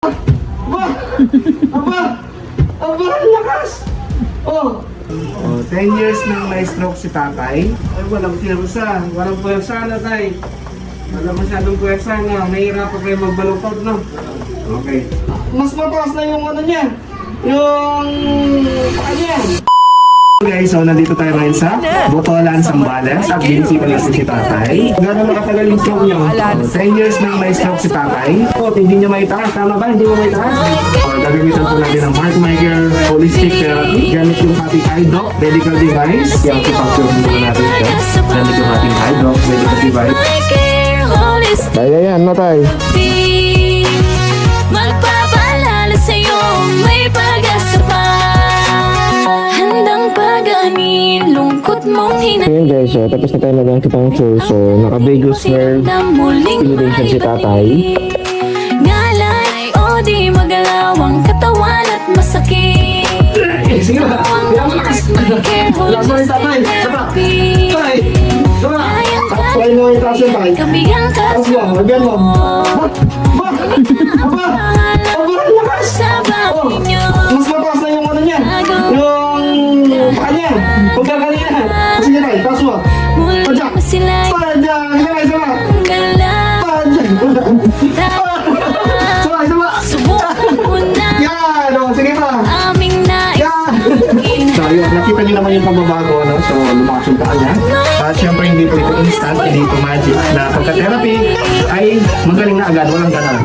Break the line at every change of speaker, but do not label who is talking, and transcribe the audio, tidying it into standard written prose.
Aba! Aba! Aba! Ang lakas! Oh! 10 years nang may stroke si tatay. Ay, walang pwersa. Walang pwersa na, tay. Wala masyadong pwersa na. Mahirap pa kayo magbalukod, no? Okay. Mas mataas na yung ano niya. Yung paa niya. Guys, so nandito tayo ngayon sa Botolan, Zambales at binisipan natin si tatay. Gano'n nakatagal yung stroke niyo? 10 years nang may stroke si tatay. Hindi niya maitaas, tama ba? Hindi mo maitaas? Gagamitan po natin ng Mark Meiger Holistic Therapy. Gamit yung ating iDoc medical device. Yung acupuncture muna natin ito. Gamit yung ating iDoc medical device. Kaya yan, matay.
Magpapaalala sa'yo, may pag-asa pa. Handang pag-anin, lungkot mong
Ayan guys, so tapos na tayo mag-acupuncture. So naka-vagus nerve stimulation si tatay.
Galay o di magalaw ang katawan at masakit.
Sige ba? Kaya malakas. Lakas mo rin tatay. Saba. Tay. Saba. Takpay mo yung taas yung tay.
Kabigang
Taas mo. Lagyan mo. Bak! Bak! Aba! Aba! Ang lakas! Oh, mas mataas na yung ano niya. Yung paa niya. Huwag ka kanina. Sige tay. Taas mo. Padyak. Padyak. Sabay. Saba. Padyak. Sabay. Saba.
Subukan mo na
Yan. O, sige pa.
aming nais.
Yan! So yun, nakita niyo naman yung pagbabago, no? So lumakas yung paa niya. At syempre hindi po ito instant, hindi ito magic na pagka-therapy ay magaling na agad, walang ganon.